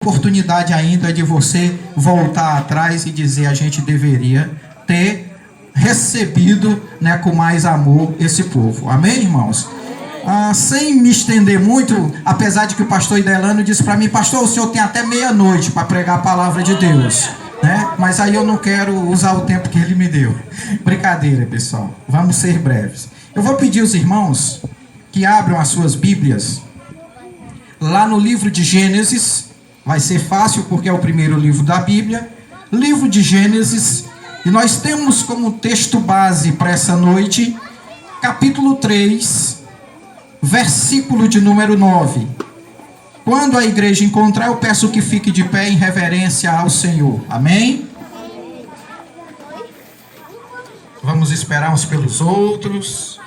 oportunidade ainda de você voltar atrás e dizer: a gente deveria ter recebido, né, com mais amor esse povo. Amém, irmãos? Sem me estender muito, apesar de que o pastor Idelano disse para mim: pastor, o senhor tem até meia-noite para pregar a palavra de Deus, né? Mas aí eu não quero usar o tempo que ele me deu. Brincadeira, pessoal. Vamos ser breves. Eu vou pedir aos irmãos que abram as suas Bíblias lá no livro de Gênesis. Vai ser fácil porque é o primeiro livro da Bíblia. Livro de Gênesis. E nós temos como texto base para essa noite capítulo 3, versículo de número 9. Quando a igreja encontrar, eu peço que fique de pé em reverência ao Senhor. Amém? Vamos esperar uns pelos outros.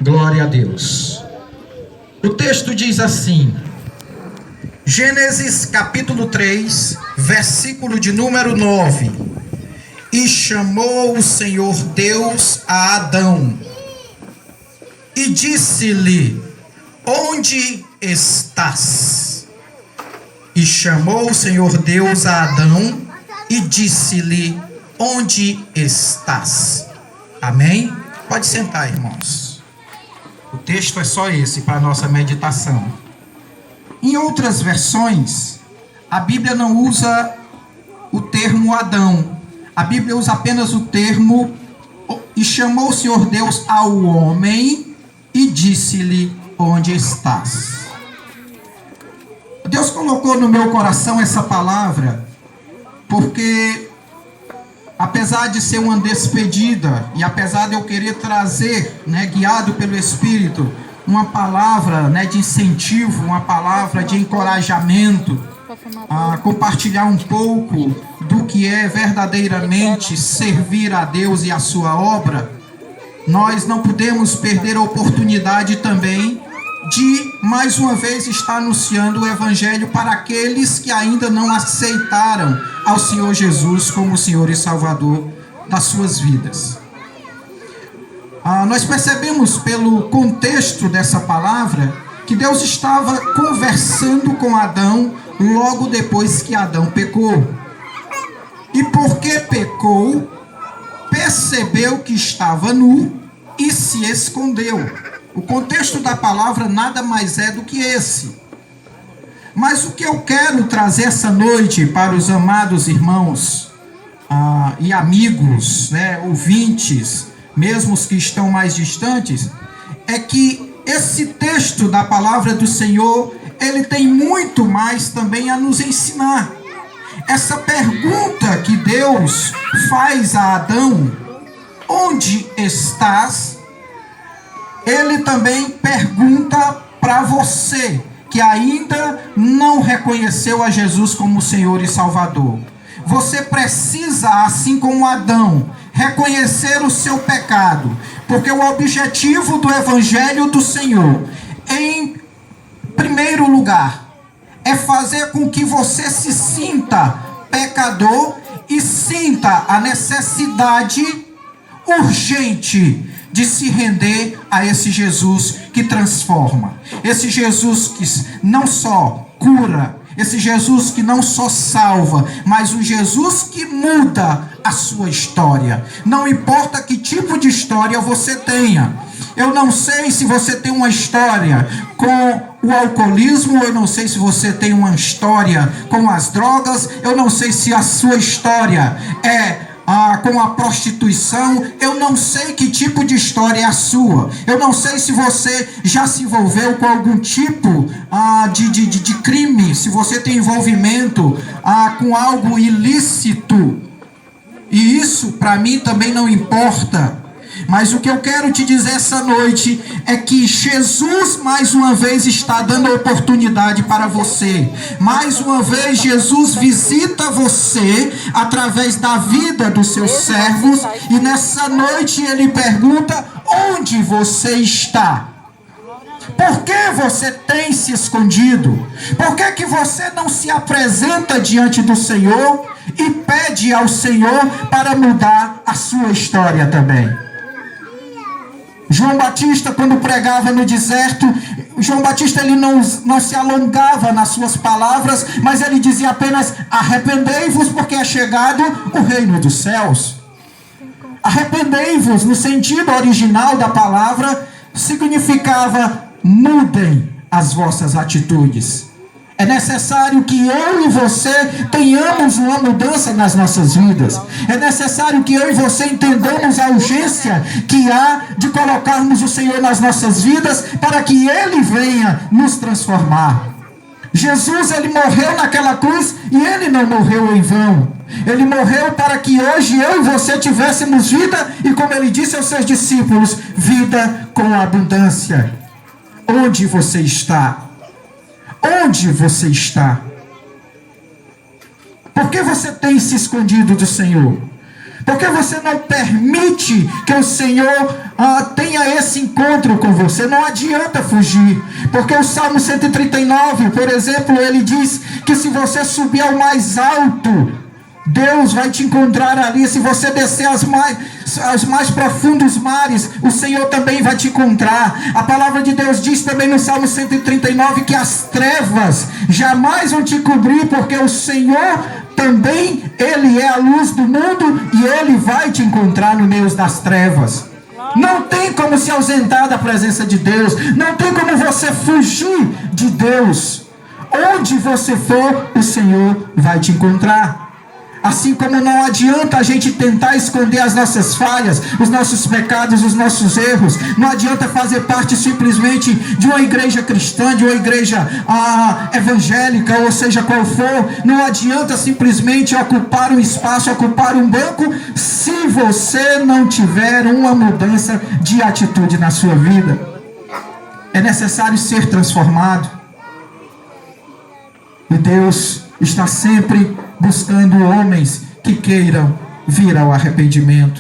Glória a Deus. O texto diz assim: Gênesis capítulo 3, versículo de número 9. E chamou o Senhor Deus a Adão e disse-lhe: onde estás? E chamou o Senhor Deus a Adão e disse-lhe: onde estás? Amém? Pode sentar, irmãos. O texto é só esse para a nossa meditação. Em outras versões, a Bíblia não usa o termo Adão. A Bíblia usa apenas o termo: e chamou o Senhor Deus ao homem e disse-lhe: onde estás? Deus colocou no meu coração essa palavra porque, apesar de ser uma despedida e apesar de eu querer trazer, né, guiado pelo Espírito, uma palavra, né, de incentivo, uma palavra de encorajamento, a compartilhar um pouco do que é verdadeiramente servir a Deus e a sua obra, nós não podemos perder a oportunidade também de mais uma vez estar anunciando o Evangelho para aqueles que ainda não aceitaram ao Senhor Jesus como Senhor e Salvador das suas vidas. Nós percebemos pelo contexto dessa palavra que Deus estava conversando com Adão logo depois que Adão pecou. E porque pecou, percebeu que estava nu e se escondeu. O contexto da palavra nada mais é do que esse. Mas o que eu quero trazer essa noite para os amados irmãos e amigos, né, ouvintes, mesmo os que estão mais distantes, é que esse texto da palavra do Senhor, ele tem muito mais também a nos ensinar. Essa pergunta que Deus faz a Adão: onde estás? Ele também pergunta para você que ainda não reconheceu a Jesus como Senhor e Salvador. Você precisa, assim como Adão, reconhecer o seu pecado, porque o objetivo do Evangelho do Senhor, em primeiro lugar, é fazer com que você se sinta pecador e sinta a necessidade urgente de se render a esse Jesus que transforma, esse Jesus que não só cura, esse Jesus que não só salva, mas um Jesus que muda a sua história. Não importa que tipo de história você tenha. Eu não sei se você tem uma história com o alcoolismo, eu não sei se você tem uma história com as drogas, eu não sei se a sua história é com a prostituição, eu não sei que tipo de história é a sua, eu não sei se você já se envolveu com algum tipo de crime, se você tem envolvimento com algo ilícito, e isso para mim também não importa. Mas o que eu quero te dizer essa noite é que Jesus mais uma vez está dando a oportunidade para você. Mais uma vez Jesus visita você através da vida dos seus servos. E nessa noite ele pergunta: onde você está? Por que você tem se escondido? Por que você não se apresenta diante do Senhor e pede ao Senhor para mudar a sua história também? João Batista, quando pregava no deserto, João Batista ele não se alongava nas suas palavras, mas ele dizia apenas: arrependei-vos, porque é chegado o reino dos céus. Arrependei-vos, no sentido original da palavra, significava: mudem as vossas atitudes. É necessário que eu e você tenhamos uma mudança nas nossas vidas. É necessário que eu e você entendamos a urgência que há de colocarmos o Senhor nas nossas vidas, para que Ele venha nos transformar. Jesus, Ele morreu naquela cruz, e Ele não morreu em vão. Ele morreu para que hoje eu e você tivéssemos vida, e como Ele disse aos seus discípulos, vida com abundância. Onde você está? Onde você está? Por que você tem se escondido do Senhor? Por que você não permite que o Senhor tenha esse encontro com você? Não adianta fugir. Porque o Salmo 139, por exemplo, ele diz que se você subir ao mais alto, Deus vai te encontrar ali. Se você descer aos mais profundos mares, o Senhor também vai te encontrar. A palavra de Deus diz também no Salmo 139 que as trevas jamais vão te cobrir, porque o Senhor também, Ele é a luz do mundo, e Ele vai te encontrar no meio das trevas. Não tem como se ausentar da presença de Deus. Não tem como você fugir de Deus. Onde você for, o Senhor vai te encontrar. Assim como não adianta a gente tentar esconder as nossas falhas, os nossos pecados, os nossos erros. Não adianta fazer parte simplesmente de uma igreja cristã, de uma igreja evangélica, ou seja qual for. Não adianta simplesmente ocupar um espaço, ocupar um banco, se você não tiver uma mudança de atitude na sua vida. É necessário ser transformado. E Deus está sempre buscando homens que queiram vir ao arrependimento.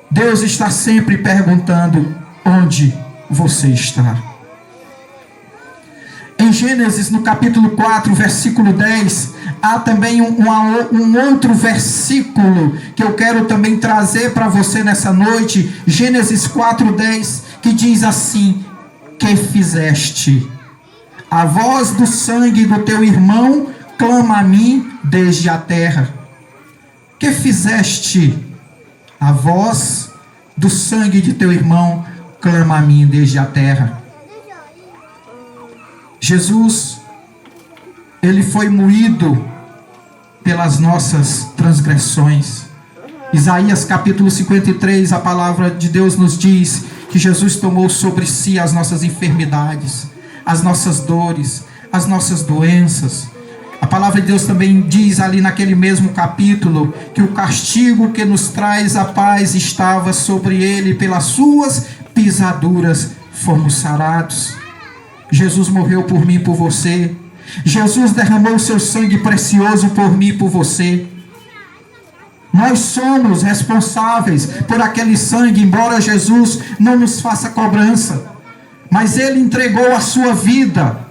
Deus está sempre perguntando: onde você está? Em Gênesis, no capítulo 4, versículo 10, há também um outro versículo que eu quero também trazer para você nessa noite. Gênesis 4:10, que diz assim: que fizeste? A voz do sangue do teu irmão clama a mim desde a terra. Que fizeste? A voz do sangue de teu irmão clama a mim desde a terra. Jesus, Ele foi moído pelas nossas transgressões. Isaías capítulo 53, a palavra de Deus nos diz que Jesus tomou sobre si as nossas enfermidades, as nossas dores, as nossas doenças. A palavra de Deus também diz ali naquele mesmo capítulo que o castigo que nos traz a paz estava sobre ele, pelas suas pisaduras fomos sarados. Jesus morreu por mim e por você. Jesus derramou o seu sangue precioso por mim e por você. Nós somos responsáveis por aquele sangue, embora Jesus não nos faça cobrança. Mas Ele entregou a sua vida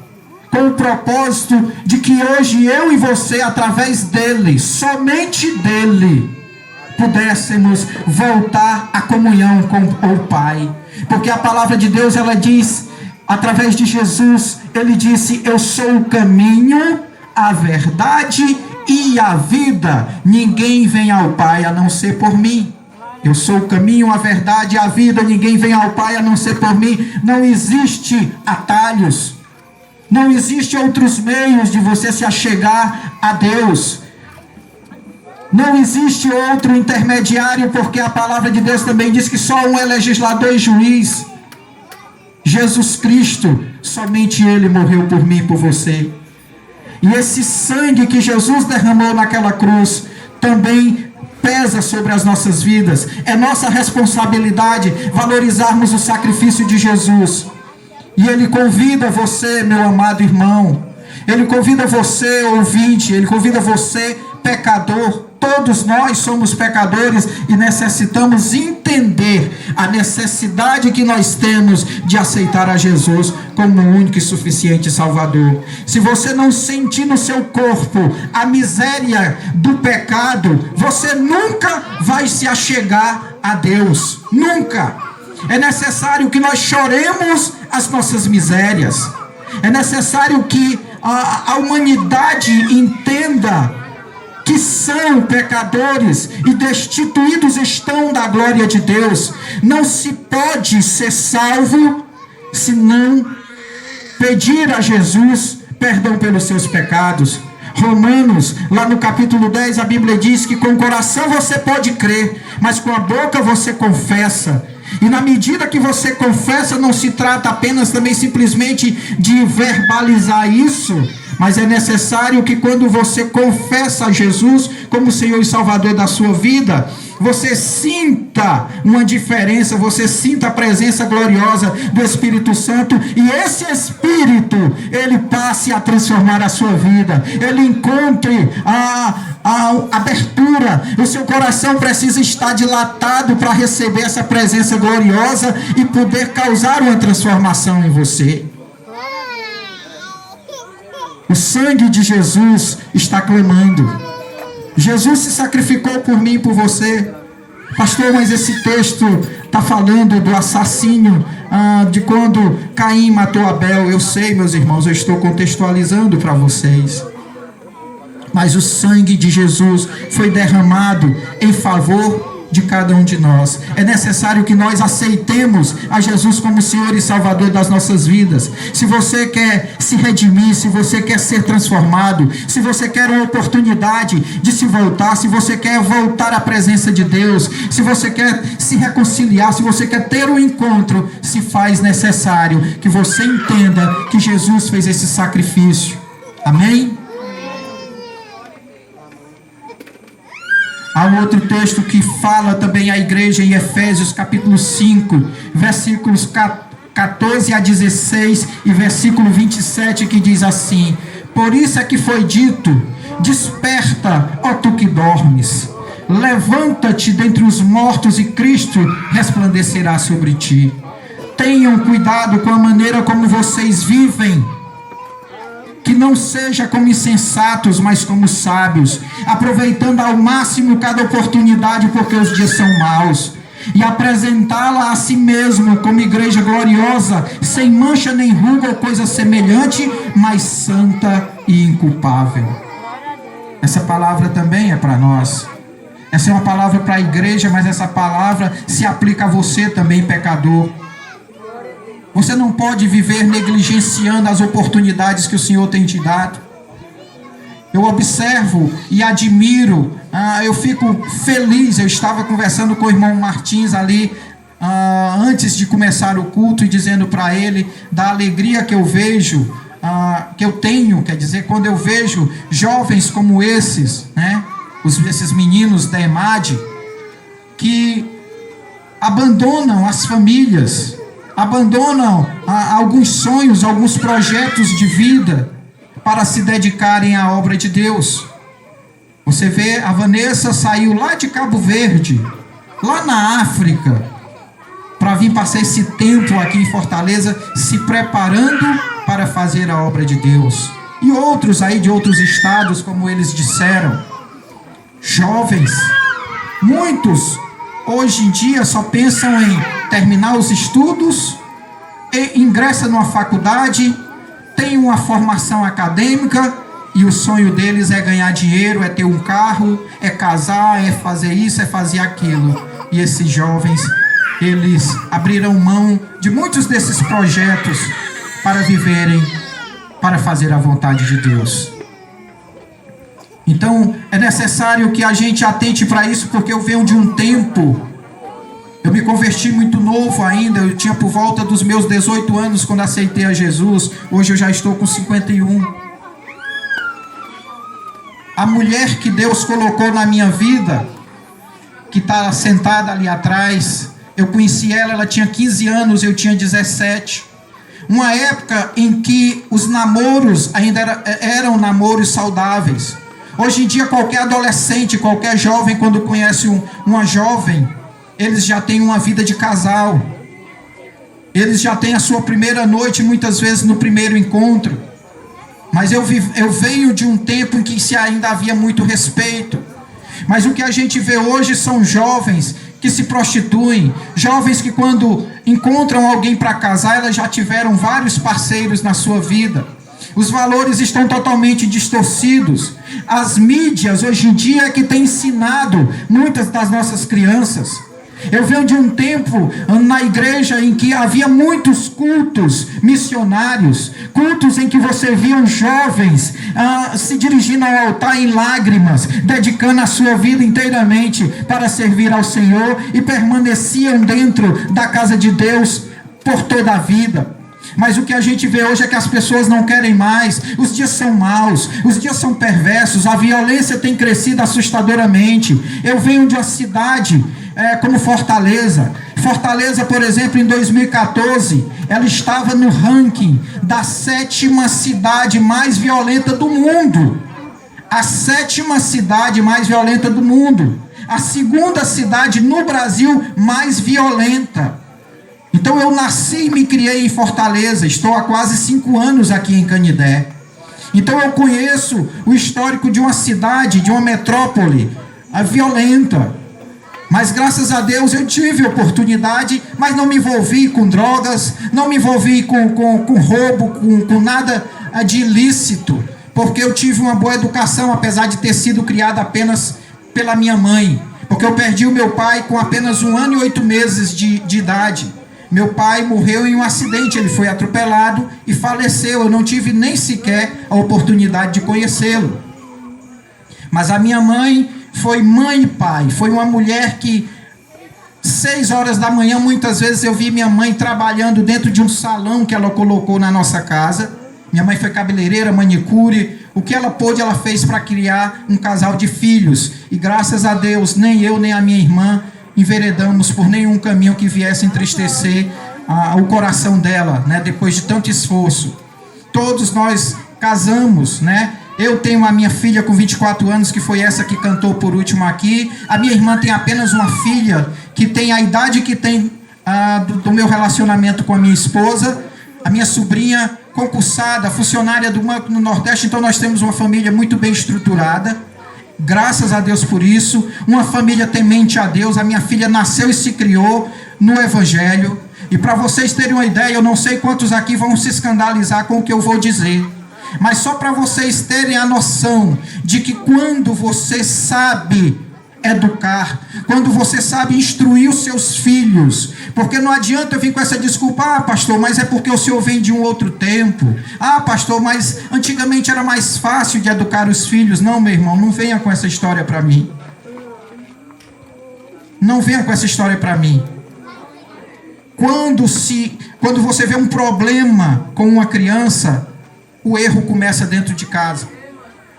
com o propósito de que hoje eu e você, através dele, somente dele, pudéssemos voltar à comunhão com o Pai. Porque a palavra de Deus, ela diz, através de Jesus, Ele disse: eu sou o caminho, a verdade e a vida. Ninguém vem ao Pai a não ser por mim. Eu sou o caminho, a verdade e a vida. Ninguém vem ao Pai a não ser por mim. Não existe atalhos. Não existe outros meios de você se achegar a Deus. Não existe outro intermediário, porque a palavra de Deus também diz que só um é legislador e juiz. Jesus Cristo, somente Ele morreu por mim e por você. E esse sangue que Jesus derramou naquela cruz também pesa sobre as nossas vidas. É nossa responsabilidade valorizarmos o sacrifício de Jesus. E Ele convida você, meu amado irmão. Ele convida você, ouvinte. Ele convida você, pecador. Todos nós somos pecadores e necessitamos entender a necessidade que nós temos de aceitar a Jesus como o único e suficiente Salvador. Se você não sentir no seu corpo a miséria do pecado, você nunca vai se achegar a Deus. Nunca. É necessário que nós choremos as nossas misérias. É necessário que a humanidade entenda que são pecadores e destituídos estão da glória de Deus. Não se pode ser salvo se não pedir a Jesus perdão pelos seus pecados. Romanos, lá no capítulo 10, a Bíblia diz que com o coração você pode crer, mas com a boca você confessa. E na medida que você confessa, não se trata apenas também simplesmente de verbalizar isso, mas é necessário que quando você confessa a Jesus como Senhor e Salvador da sua vida, você sinta uma diferença, você sinta a presença gloriosa do Espírito Santo, e esse Espírito, ele passe a transformar a sua vida, ele encontre a abertura. O seu coração precisa estar dilatado para receber essa presença gloriosa e poder causar uma transformação em você. O sangue de Jesus está clamando. Jesus se sacrificou por mim e por você. Pastor, mas esse texto está falando do assassínio, de quando Caim matou Abel. Eu sei, meus irmãos, eu estou contextualizando para vocês. Mas o sangue de Jesus foi derramado em favor de cada um de nós. É necessário que nós aceitemos a Jesus como Senhor e Salvador das nossas vidas. Se você quer se redimir, se você quer ser transformado, se você quer uma oportunidade de se voltar, se você quer voltar à presença de Deus, se você quer se reconciliar, se você quer ter um encontro, se faz necessário que você entenda que Jesus fez esse sacrifício. Amém? Há um outro texto que fala também à igreja em Efésios capítulo 5, versículos 14 a 16 e versículo 27, que diz assim: por isso é que foi dito, desperta, ó tu que dormes, levanta-te dentre os mortos e Cristo resplandecerá sobre ti. Tenham cuidado com a maneira como vocês vivem, que não seja como insensatos, mas como sábios, aproveitando ao máximo cada oportunidade, porque os dias são maus, e apresentá-la a si mesmo como igreja gloriosa, sem mancha nem ruga ou coisa semelhante, mas santa e inculpável. Essa palavra também é para nós. Essa é uma palavra para a igreja, mas essa palavra se aplica a você também, pecador. Você não pode viver negligenciando as oportunidades que o Senhor tem te dado. Eu observo e admiro, eu fico feliz. Eu estava conversando com o irmão Martins ali, antes de começar o culto, e dizendo para ele da alegria que eu vejo, que eu tenho, quer dizer, quando eu vejo jovens como esses, né, esses meninos da EMAD, que abandonam as famílias, abandonam alguns sonhos, alguns projetos de vida para se dedicarem à obra de Deus. Você vê, a Vanessa saiu lá de Cabo Verde, lá na África, para vir passar esse tempo aqui em Fortaleza, se preparando para fazer a obra de Deus. E outros aí de outros estados, como eles disseram, jovens, muitos hoje em dia só pensam em terminar os estudos, e ingressa numa faculdade, tem uma formação acadêmica, e o sonho deles é ganhar dinheiro, é ter um carro, é casar, é fazer isso, é fazer aquilo. E esses jovens, eles abriram mão de muitos desses projetos para viverem, para fazer a vontade de Deus. Então, é necessário que a gente atente para isso, porque eu venho de um tempo, eu me converti muito novo ainda, eu tinha por volta dos meus 18 anos quando aceitei a Jesus, hoje eu já estou com 51. A mulher que Deus colocou na minha vida, que está sentada ali atrás, eu conheci ela, ela tinha 15 anos, eu tinha 17. Uma época em que os namoros ainda eram namoros saudáveis. Hoje em dia, qualquer adolescente, qualquer jovem, quando conhece uma jovem, eles já têm uma vida de casal. Eles já têm a sua primeira noite, muitas vezes no primeiro encontro. Mas eu venho de um tempo em que ainda havia muito respeito. Mas o que a gente vê hoje são jovens que se prostituem, jovens que quando encontram alguém para casar, elas já tiveram vários parceiros na sua vida. Os valores estão totalmente distorcidos. As mídias hoje em dia é que têm ensinado muitas das nossas crianças. Eu venho de um tempo na igreja em que havia muitos cultos missionários, cultos em que você via jovens se dirigindo ao altar em lágrimas, dedicando a sua vida inteiramente para servir ao Senhor, e permaneciam dentro da casa de Deus por toda a vida. Mas o que a gente vê hoje é que as pessoas não querem mais, os dias são maus, os dias são perversos, a violência tem crescido assustadoramente. Eu venho de uma cidade como Fortaleza. Fortaleza, por exemplo, em 2014, ela estava no ranking da 7ª cidade mais violenta do mundo. A 7ª cidade mais violenta do mundo. A 2ª cidade no Brasil mais violenta. Então eu nasci e me criei em Fortaleza, estou há quase 5 anos aqui em Canidé. Então eu conheço o histórico de uma cidade, de uma metrópole violenta. Mas graças a Deus eu tive oportunidade, mas não me envolvi com drogas, não me envolvi com roubo, com nada de ilícito, porque eu tive uma boa educação, apesar de ter sido criado apenas pela minha mãe, porque eu perdi o meu pai com apenas 1 ano e 8 meses de idade. Meu pai morreu em um acidente, ele foi atropelado e faleceu. Eu não tive nem sequer a oportunidade de conhecê-lo. Mas a minha mãe foi mãe e pai. Foi uma mulher que 6 horas da manhã, muitas vezes eu vi minha mãe trabalhando dentro de um salão que ela colocou na nossa casa. Minha mãe foi cabeleireira, manicure. O que ela pôde, ela fez para criar um casal de filhos. E graças a Deus, nem eu nem a minha irmã enveredamos por nenhum caminho que viesse entristecer o coração dela, né? Depois de tanto esforço. Todos nós casamos, né? Eu tenho a minha filha com 24 anos, que foi essa que cantou por último aqui. A minha irmã tem apenas uma filha, que tem a idade que tem do meu relacionamento com a minha esposa. A minha sobrinha concursada, funcionária do Banco no Nordeste. Então nós temos uma família muito bem estruturada. Graças a Deus por isso, uma família temente a Deus. A minha filha nasceu e se criou no Evangelho. E para vocês terem uma ideia, eu não sei quantos aqui vão se escandalizar com o que eu vou dizer, mas só para vocês terem a noção de que quando você sabe educar, quando você sabe instruir os seus filhos, porque não adianta eu vir com essa desculpa: pastor, mas é porque o senhor vem de um outro tempo. Pastor, mas antigamente era mais fácil de educar os filhos. Não, meu irmão, não venha com essa história para mim. Não venha com essa história para mim. Quando você vê um problema com uma criança, o erro começa dentro de casa.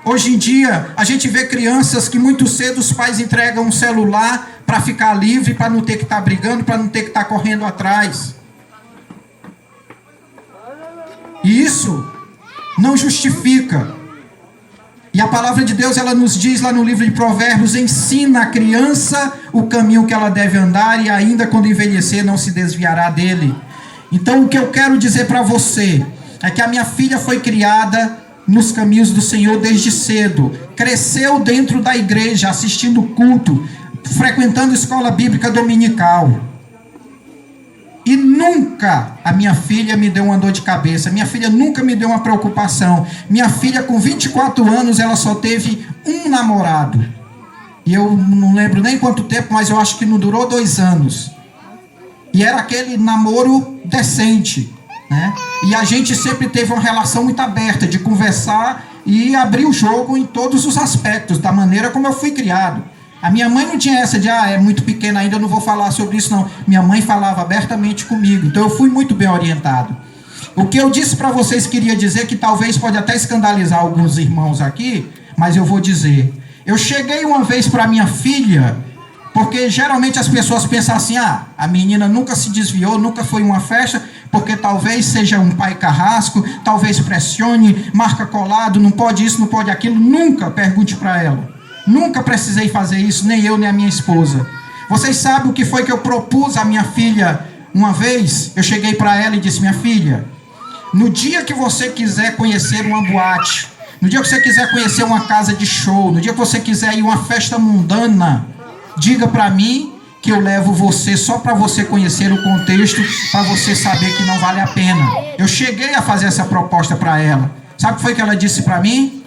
Hoje em dia, a gente vê crianças que muito cedo os pais entregam um celular para ficar livre, para não ter que estar brigando, para não ter que estar correndo atrás. E isso não justifica. E a palavra de Deus, ela nos diz lá no livro de Provérbios: ensina a criança o caminho que ela deve andar, e ainda quando envelhecer não se desviará dele. Então o que eu quero dizer para você é que a minha filha foi criada nos caminhos do Senhor desde cedo, cresceu dentro da igreja, assistindo culto, frequentando escola bíblica dominical, e nunca a minha filha me deu uma dor de cabeça, minha filha nunca me deu uma preocupação. Minha filha com 24 anos, ela só teve um namorado, e eu não lembro nem quanto tempo, mas eu acho que não durou 2 anos, e era aquele namoro decente, né? E a gente sempre teve uma relação muito aberta, de conversar e abrir o jogo em todos os aspectos, da maneira como eu fui criado. A minha mãe não tinha essa de, é muito pequena ainda, eu não vou falar sobre isso não. Minha mãe falava abertamente comigo, então eu fui muito bem orientado. O que eu disse para vocês, queria dizer que talvez pode até escandalizar alguns irmãos aqui, mas eu vou dizer. Eu cheguei uma vez para minha filha, porque geralmente as pessoas pensam assim: a menina nunca se desviou, nunca foi uma festa, porque talvez seja um pai carrasco, talvez pressione, marca colado, não pode isso, não pode aquilo. Nunca pergunte para ela. Nunca precisei fazer isso, nem eu, nem a minha esposa. Vocês sabem o que foi que eu propus à minha filha uma vez? Eu cheguei para ela e disse: minha filha, no dia que você quiser conhecer uma boate, no dia que você quiser conhecer uma casa de show, no dia que você quiser ir a uma festa mundana, diga para mim, que eu levo você só para você conhecer o contexto, para você saber que não vale a pena. Eu cheguei a fazer essa proposta para ela. Sabe o que foi que ela disse para mim?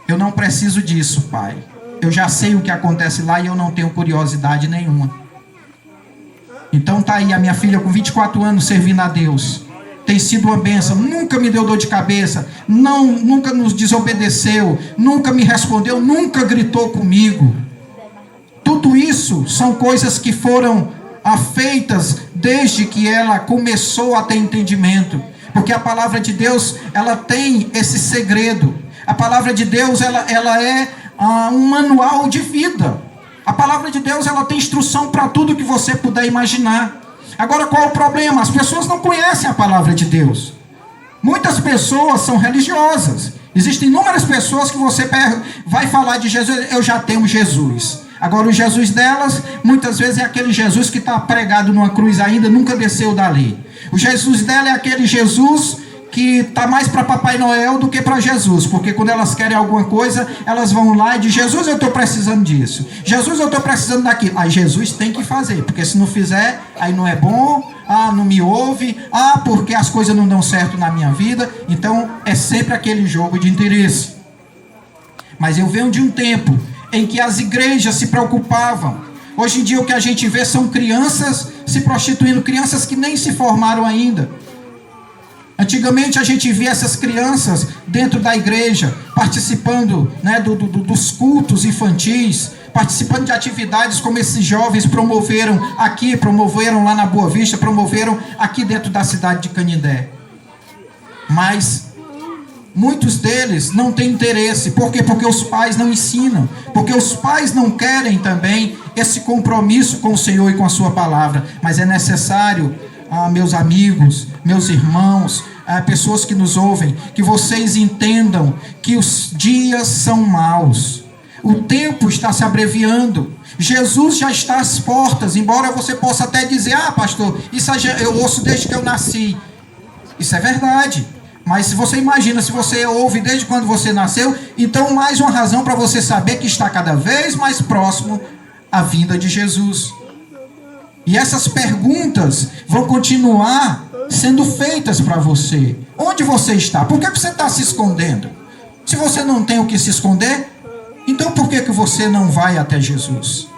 Eu não preciso disso, pai. Eu já sei o que acontece lá e eu não tenho curiosidade nenhuma. Então tá aí a minha filha com 24 anos servindo a Deus. Tem sido uma bênção, nunca me deu dor de cabeça, nunca nos desobedeceu, nunca me respondeu, nunca gritou comigo. Tudo isso são coisas que foram feitas desde que ela começou a ter entendimento. Porque a palavra de Deus, ela tem esse segredo. A palavra de Deus, ela é um manual de vida. A palavra de Deus, ela tem instrução para tudo que você puder imaginar. Agora, qual é o problema? As pessoas não conhecem a palavra de Deus. Muitas pessoas são religiosas. Existem inúmeras pessoas que você vai falar de Jesus, eu já tenho Jesus. Agora, o Jesus delas, muitas vezes é aquele Jesus que está pregado numa cruz ainda, nunca desceu dali. O Jesus dela é aquele Jesus que está mais para Papai Noel do que para Jesus, porque quando elas querem alguma coisa, elas vão lá e dizem, Jesus, eu estou precisando disso, Jesus, eu estou precisando daquilo. Aí Jesus tem que fazer, porque se não fizer, aí não é bom, não me ouve, porque as coisas não dão certo na minha vida. Então é sempre aquele jogo de interesse. Mas eu venho de um tempo em que as igrejas se preocupavam. Hoje em dia o que a gente vê são crianças se prostituindo, crianças que nem se formaram ainda. Antigamente a gente via essas crianças dentro da igreja, participando, né, dos cultos infantis, participando de atividades como esses jovens promoveram aqui, promoveram lá na Boa Vista, promoveram aqui dentro da cidade de Canindé. Mas muitos deles não têm interesse. Por quê? Porque os pais não ensinam, porque os pais não querem também esse compromisso com o Senhor e com a sua palavra. Mas é necessário, meus amigos, meus irmãos, pessoas que nos ouvem, que vocês entendam que os dias são maus. O tempo está se abreviando. Jesus já está às portas. Embora você possa até dizer, pastor, isso eu ouço desde que eu nasci. Isso é verdade. Mas se você imagina, se você ouve desde quando você nasceu, então mais uma razão para você saber que está cada vez mais próximo a vinda de Jesus. E essas perguntas vão continuar sendo feitas para você. Onde você está? Por que você está se escondendo? Se você não tem o que se esconder, então por que você não vai até Jesus?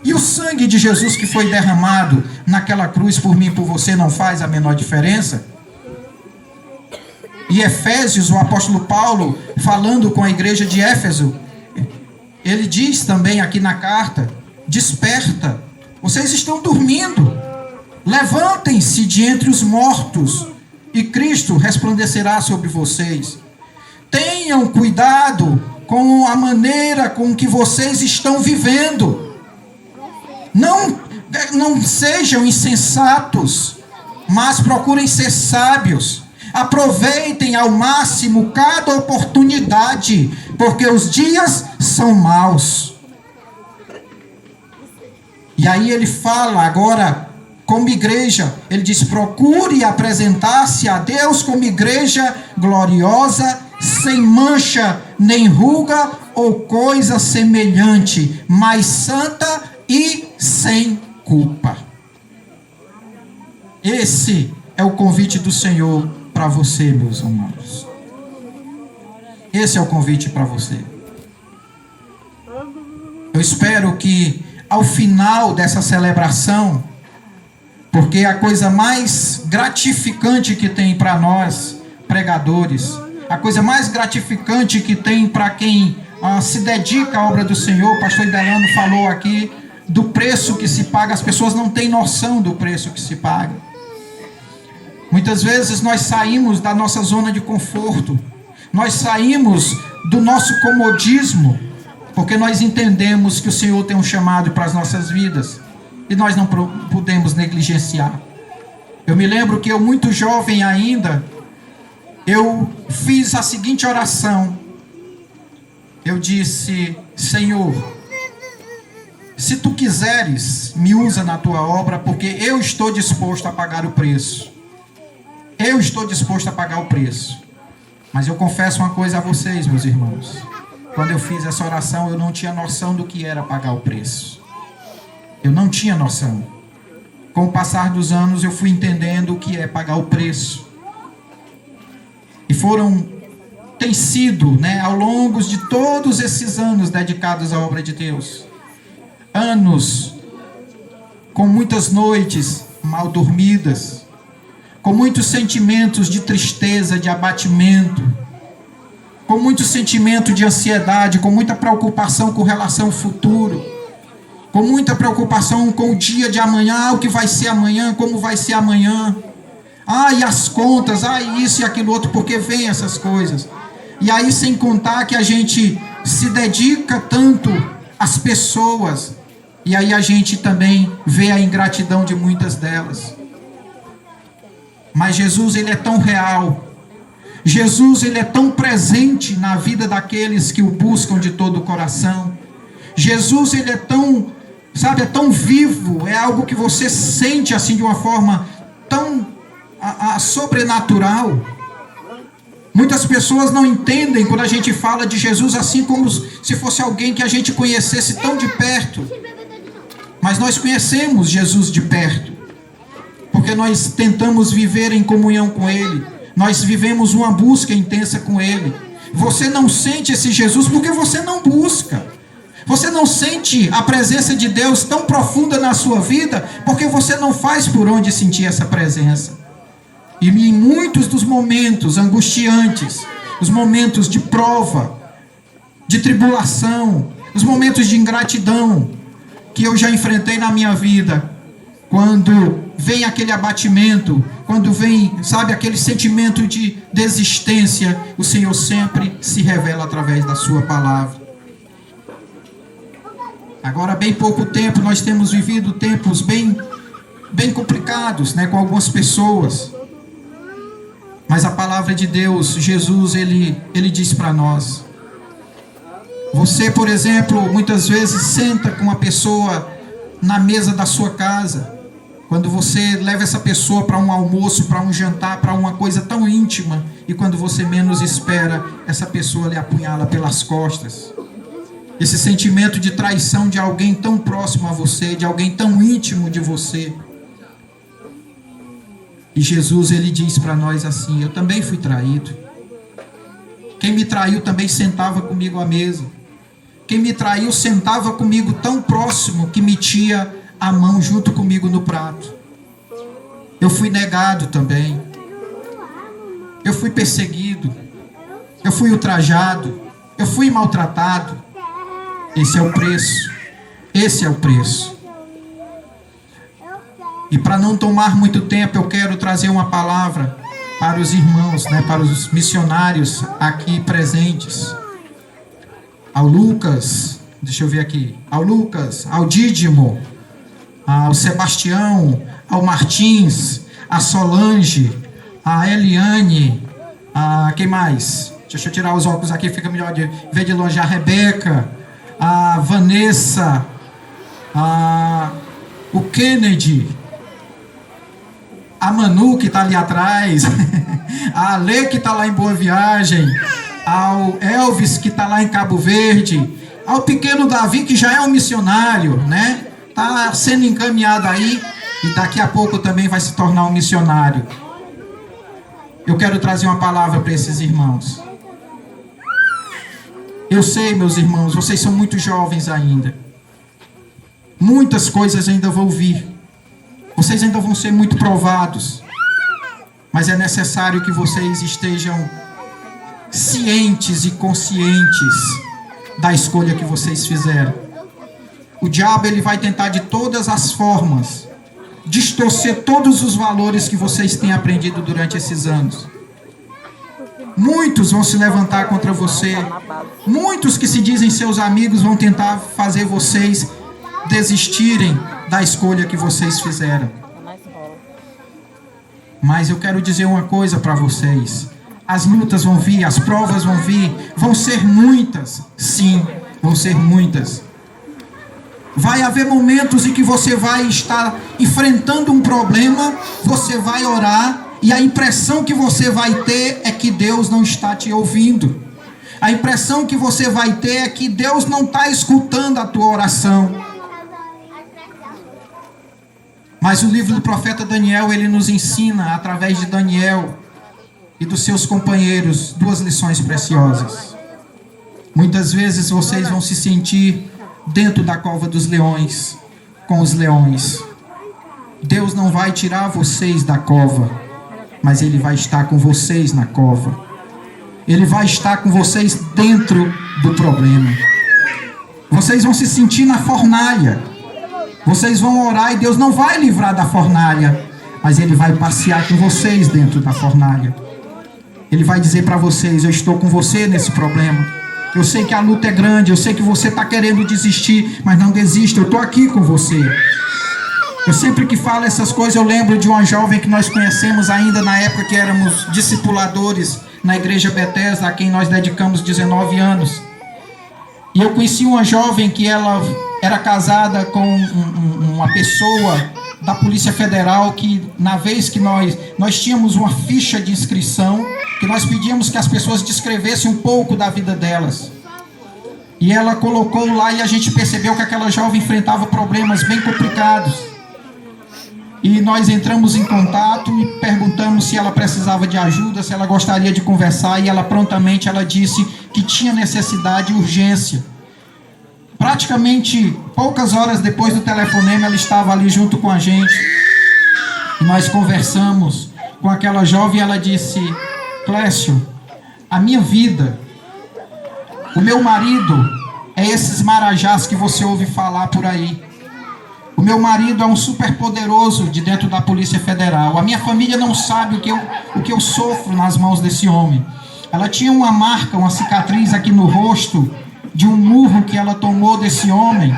E o sangue de Jesus que foi derramado naquela cruz por mim e por você não faz a menor diferença? E Efésios, o apóstolo Paulo, falando com a igreja de Éfeso, ele diz também aqui na carta, desperta, vocês estão dormindo, levantem-se de entre os mortos, e Cristo resplandecerá sobre vocês. Tenham cuidado com a maneira com que vocês estão vivendo. Não sejam insensatos, mas procurem ser sábios. Aproveitem ao máximo cada oportunidade, porque os dias são maus. E aí ele fala agora como igreja, ele diz, procure apresentar-se a Deus como igreja gloriosa, sem mancha, nem ruga ou coisa semelhante, mas santa e sem culpa. Esse é o convite do Senhor para você, meus amados. Esse é o convite para você. Eu espero que ao final dessa celebração, porque a coisa mais gratificante que tem para nós, pregadores, a coisa mais gratificante que tem para quem se dedica à obra do Senhor, o pastor Idelano falou aqui do preço que se paga, as pessoas não têm noção do preço que se paga. Muitas vezes nós saímos da nossa zona de conforto, nós saímos do nosso comodismo, porque nós entendemos que o Senhor tem um chamado para as nossas vidas, e nós não podemos negligenciar. Eu me lembro que eu, muito jovem ainda, eu fiz a seguinte oração. Eu disse, Senhor, se tu quiseres, me usa na tua obra, porque eu estou disposto a pagar o preço. Eu estou disposto a pagar o preço. Mas eu confesso uma coisa a vocês, meus irmãos. Quando eu fiz essa oração, eu não tinha noção do que era pagar o preço. Eu não tinha noção. Com o passar dos anos, eu fui entendendo o que é pagar o preço. E tem sido, né, ao longo de todos esses anos dedicados à obra de Deus, anos com muitas noites mal dormidas, com muitos sentimentos de tristeza, de abatimento, com muito sentimento de ansiedade, com muita preocupação com relação ao futuro, com muita preocupação com o dia de amanhã, o que vai ser amanhã, como vai ser amanhã, e as contas, isso e aquilo outro, porque vem essas coisas. E aí, sem contar que a gente se dedica tanto às pessoas, e aí a gente também vê a ingratidão de muitas delas. Mas Jesus, ele é tão real. Jesus, ele é tão presente na vida daqueles que o buscam de todo o coração. Jesus, ele é tão, é tão vivo, é algo que você sente assim de uma forma tão sobrenatural. Muitas pessoas não entendem quando a gente fala de Jesus assim como se fosse alguém que a gente conhecesse tão de perto. Mas nós conhecemos Jesus de perto, porque nós tentamos viver em comunhão com Ele. Nós vivemos uma busca intensa com Ele. Você não sente esse Jesus porque você não busca. Você não sente a presença de Deus tão profunda na sua vida porque você não faz por onde sentir essa presença. E em muitos dos momentos angustiantes, os momentos de prova, de tribulação, os momentos de ingratidão que eu já enfrentei na minha vida, quando vem aquele abatimento, quando vem, aquele sentimento de desistência, o Senhor sempre se revela através da sua palavra. Agora, há bem pouco tempo, nós temos vivido tempos bem complicados, né, com algumas pessoas. Mas a palavra de Deus, Jesus, ele diz para nós. Você, por exemplo, muitas vezes senta com uma pessoa na mesa da sua casa. Quando você leva essa pessoa para um almoço, para um jantar, para uma coisa tão íntima. E quando você menos espera, essa pessoa lhe apunhala pelas costas. Esse sentimento de traição de alguém tão próximo a você, de alguém tão íntimo de você. E Jesus, ele diz para nós assim: eu também fui traído. Quem me traiu também sentava comigo à mesa. Quem me traiu sentava comigo tão próximo que metia a mão junto comigo no prato. Eu fui negado também. Eu fui perseguido. Eu fui ultrajado. Eu fui maltratado. Esse é o preço. Esse é o preço. E para não tomar muito tempo, eu quero trazer uma palavra para os irmãos, né, para os missionários aqui presentes. Ao Lucas, deixa eu ver aqui, ao Lucas, ao Dídimo, ao Sebastião, ao Martins, a Solange, a Eliane, a quem mais? Deixa eu tirar os óculos aqui, fica melhor de ver de longe. A Rebeca, a Vanessa, o Kennedy, a Manu que está ali atrás, a Ale que está lá em Boa Viagem, ao Elvis que está lá em Cabo Verde, ao pequeno Davi que já é um missionário, né? Está sendo encaminhado aí e daqui a pouco também vai se tornar um missionário. Eu quero trazer uma palavra para esses irmãos. Eu sei, meus irmãos, vocês são muito jovens ainda. Muitas coisas ainda vão vir. Vocês ainda vão ser muito provados. Mas é necessário que vocês estejam cientes e conscientes da escolha que vocês fizeram. O diabo, ele vai tentar de todas as formas distorcer todos os valores que vocês têm aprendido durante esses anos. Muitos vão se levantar contra você. Muitos que se dizem seus amigos vão tentar fazer vocês desistirem da escolha que vocês fizeram. Mas eu quero dizer uma coisa para vocês. As lutas vão vir, as provas vão vir, vão ser muitas. Sim, vão ser muitas. Vai haver momentos em que você vai estar enfrentando um problema, você vai orar e a impressão que você vai ter é que Deus não está te ouvindo. A impressão que você vai ter é que Deus não está escutando a tua oração. Mas o livro do profeta Daniel, ele nos ensina, através de Daniel e dos seus companheiros, duas lições preciosas. Muitas vezes vocês vão se sentir dentro da cova dos leões, com os leões. Deus não vai tirar vocês da cova, mas Ele vai estar com vocês na cova. Ele vai estar com vocês dentro do problema. Vocês vão se sentir na fornalha. Vocês vão orar e Deus não vai livrar da fornalha, mas Ele vai passear com vocês dentro da fornalha. Ele vai dizer para vocês: eu estou com você nesse problema. Eu sei que a luta é grande, eu sei que você está querendo desistir, mas não desista, eu estou aqui com você. Eu sempre que falo essas coisas, eu lembro de uma jovem que nós conhecemos ainda na época que éramos discipuladores na igreja Bethesda, a quem nós dedicamos 19 anos. E eu conheci uma jovem que ela era casada com uma pessoa da Polícia Federal, que na vez que nós tínhamos uma ficha de inscrição, que nós pedíamos que as pessoas descrevessem um pouco da vida delas. E ela colocou lá e a gente percebeu que aquela jovem enfrentava problemas bem complicados. E nós entramos em contato e perguntamos se ela precisava de ajuda, se ela gostaria de conversar, e ela prontamente disse que tinha necessidade e urgência. Praticamente poucas horas depois do telefonema, ela estava ali junto com a gente. E nós conversamos com aquela jovem e ela disse: Clécio, a minha vida, o meu marido é esses marajás que você ouve falar por aí. O meu marido é um superpoderoso de dentro da Polícia Federal. A minha família não sabe o que eu sofro nas mãos desse homem. Ela tinha uma marca, uma cicatriz aqui no rosto, de um murro que ela tomou desse homem.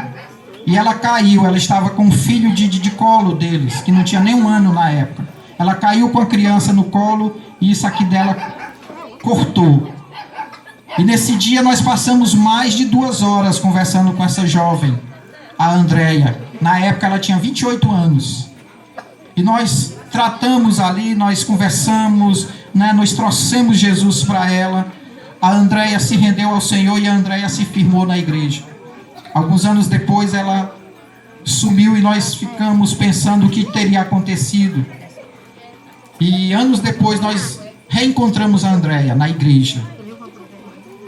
E ela caiu, ela estava com um filho de colo deles, que não tinha nem um ano na época. Ela caiu com a criança no colo e isso aqui dela cortou. E nesse dia nós passamos mais de 2 horas conversando com essa jovem, a Andréia. Na época ela tinha 28 anos. E nós tratamos ali, nós conversamos, nós trouxemos Jesus para ela. A Andréia se rendeu ao Senhor e a Andréia se firmou na igreja. Alguns anos depois ela sumiu e nós ficamos pensando o que teria acontecido. E anos depois nós reencontramos a Andréia na igreja.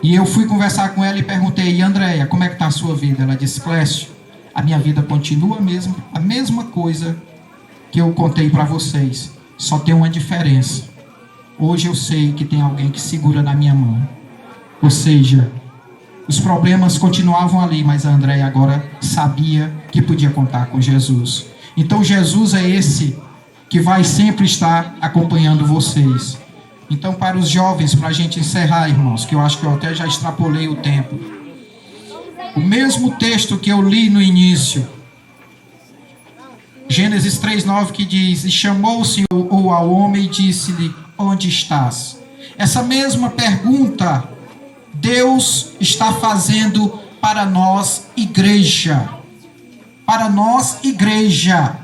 E eu fui conversar com ela e perguntei: Andréia, como é que está a sua vida? Ela disse: Clécio, a minha vida continua a mesma coisa que eu contei para vocês. Só tem uma diferença. Hoje eu sei que tem alguém que segura na minha mão. Ou seja, os problemas continuavam ali, mas a Andréia agora sabia que podia contar com Jesus. Então Jesus é esse que vai sempre estar acompanhando vocês. Então, para os jovens, para a gente encerrar, irmãos, que eu acho que eu até já extrapolei o tempo. O mesmo texto que eu li no início, Gênesis 3:9, que diz: e chamou o Senhor ao homem e disse-lhe: onde estás? Essa mesma pergunta Deus está fazendo para nós, igreja. Para nós, igreja.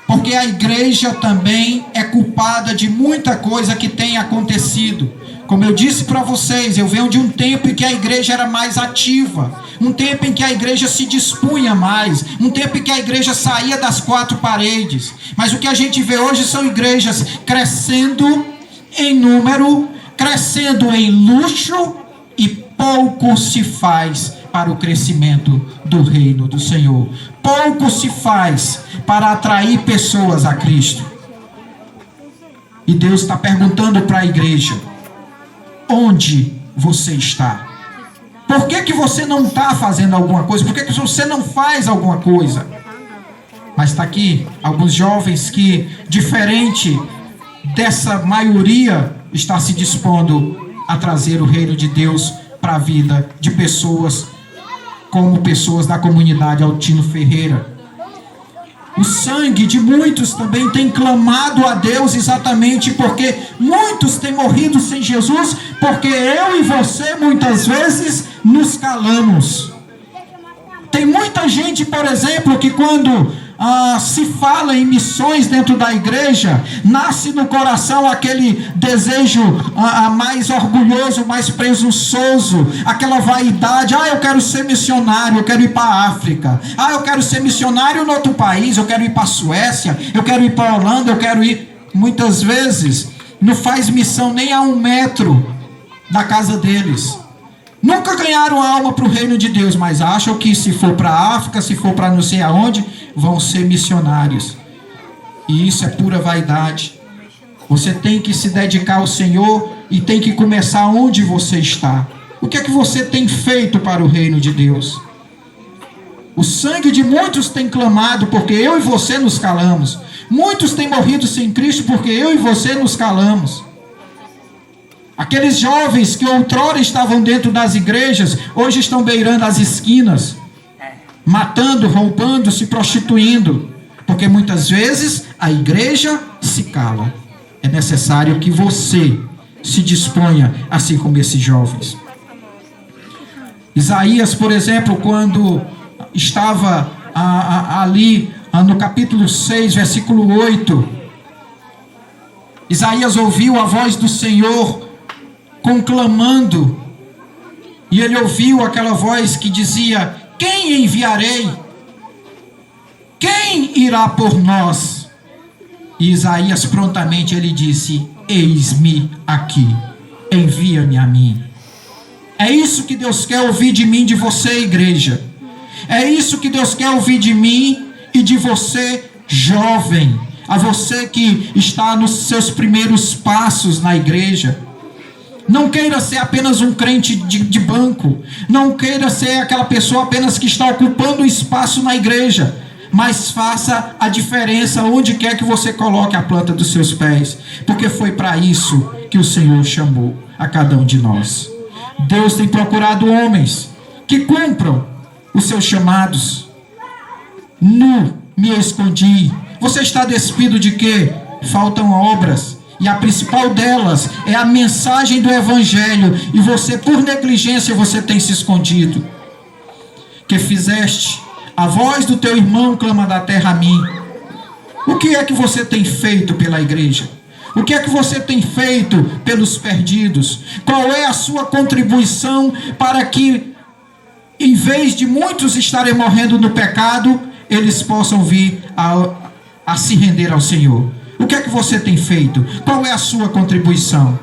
Porque a igreja também é culpada de muita coisa que tem acontecido. Como eu disse para vocês, eu venho de um tempo em que a igreja era mais ativa, um tempo em que a igreja se dispunha mais, um tempo em que a igreja saía das 4 paredes. Mas o que a gente vê hoje são igrejas crescendo em número, crescendo em luxo, e pouco se faz para o crescimento do reino do Senhor. Pouco se faz para atrair pessoas a Cristo. E Deus está perguntando para a igreja: onde você está? Por que você não está fazendo alguma coisa? Por que você não faz alguma coisa? Mas está aqui alguns jovens que, diferente dessa maioria, está se dispondo a trazer o reino de Deus para a vida de pessoas, como pessoas da comunidade Altino Ferreira. O sangue de muitos também tem clamado a Deus, exatamente porque muitos têm morrido sem Jesus, porque eu e você muitas vezes nos calamos. Tem muita gente, por exemplo, que quando se fala em missões dentro da igreja, nasce no coração aquele desejo mais orgulhoso, mais presunçoso, aquela vaidade. Eu quero ser missionário, eu quero ir para a África. Eu quero ser missionário em outro país, eu quero ir para a Suécia, eu quero ir para a Holanda, eu quero ir. Muitas vezes não faz missão nem a 1 metro da casa deles. Nunca ganharam alma para o reino de Deus, mas acham que se for para a África, se for para não sei aonde, vão ser missionários. E isso é pura vaidade. Você tem que se dedicar ao Senhor e tem que começar onde você está. O que é que você tem feito para o reino de Deus? O sangue de muitos tem clamado porque eu e você nos calamos. Muitos têm morrido sem Cristo porque eu e você nos calamos. Aqueles jovens que outrora estavam dentro das igrejas, hoje estão beirando as esquinas, matando, roubando, se prostituindo, porque muitas vezes a igreja se cala. É necessário que você se disponha, assim como esses jovens. Isaías, por exemplo, quando estava ali no capítulo 6, versículo 8, Isaías ouviu a voz do Senhor conclamando, e ele ouviu aquela voz que dizia: quem enviarei? Quem irá por nós? E Isaías prontamente ele disse: eis-me aqui, envia-me a mim. É isso que Deus quer ouvir de mim, de você, igreja. É isso que Deus quer ouvir de mim e de você, jovem. A você que está nos seus primeiros passos na igreja. Não queira ser apenas um crente de banco. Não queira ser aquela pessoa apenas que está ocupando espaço na igreja. Mas faça a diferença onde quer que você coloque a planta dos seus pés. Porque foi para isso que o Senhor chamou a cada um de nós. Deus tem procurado homens que cumpram os seus chamados. Nu me escondi. Você está despido de quê? Faltam obras. E a principal delas é a mensagem do Evangelho. E você, por negligência, você tem se escondido. Que fizeste? A voz do teu irmão clama da terra a mim. O que é que você tem feito pela igreja? O que é que você tem feito pelos perdidos? Qual é a sua contribuição para que, em vez de muitos estarem morrendo no pecado, eles possam vir a se render ao Senhor? O que é que você tem feito? Qual é a sua contribuição?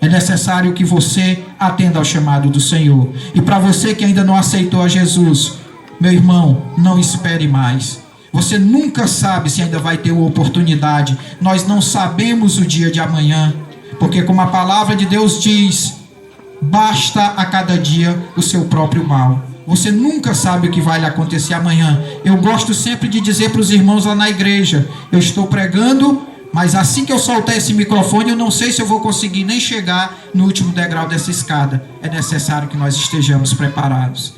É necessário que você atenda ao chamado do Senhor. E para você que ainda não aceitou a Jesus, meu irmão, não espere mais. Você nunca sabe se ainda vai ter uma oportunidade. Nós não sabemos o dia de amanhã. Porque como a palavra de Deus diz, basta a cada dia o seu próprio mal. Você nunca sabe o que vai lhe acontecer amanhã. Eu gosto sempre de dizer para os irmãos lá na igreja: eu estou pregando, mas assim que eu soltar esse microfone, eu não sei se eu vou conseguir nem chegar no último degrau dessa escada. É necessário que nós estejamos preparados.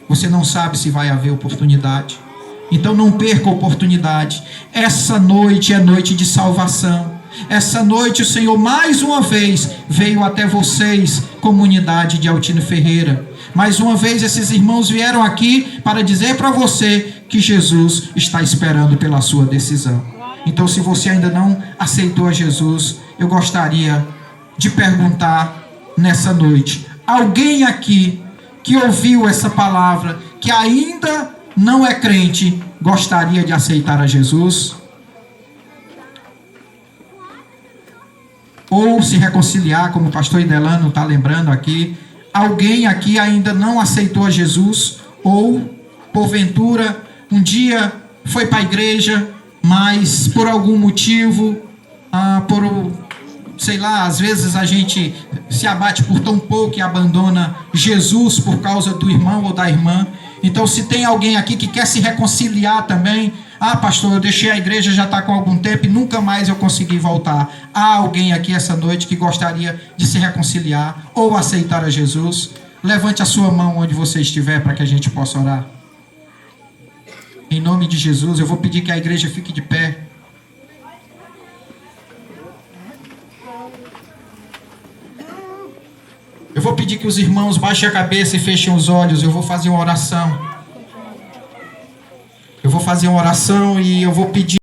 Você não sabe se vai haver oportunidade. Então não perca a oportunidade. Essa noite é noite de salvação. Essa noite o Senhor mais uma vez veio até vocês, comunidade de Altino Ferreira. Mais uma vez esses irmãos vieram aqui para dizer para você que Jesus está esperando pela sua decisão. Então, se você ainda não aceitou a Jesus, eu gostaria de perguntar nessa noite: alguém aqui que ouviu essa palavra, que ainda não é crente, gostaria de aceitar a Jesus? Ou se reconciliar, como o pastor Idelano está lembrando aqui? Alguém aqui ainda não aceitou a Jesus? Ou, porventura, um dia foi para a igreja, mas por algum motivo, sei lá, às vezes a gente se abate por tão pouco e abandona Jesus por causa do irmão ou da irmã. Então, se tem alguém aqui que quer se reconciliar também: pastor, eu deixei a igreja já está com algum tempo e nunca mais eu consegui voltar. Há alguém aqui essa noite que gostaria de se reconciliar ou aceitar a Jesus? Levante a sua mão onde você estiver para que a gente possa orar. Em nome de Jesus, eu vou pedir que a igreja fique de pé. Eu vou pedir que os irmãos baixem a cabeça e fechem os olhos. Eu vou fazer uma oração. Eu vou fazer fazer uma oração e eu vou pedir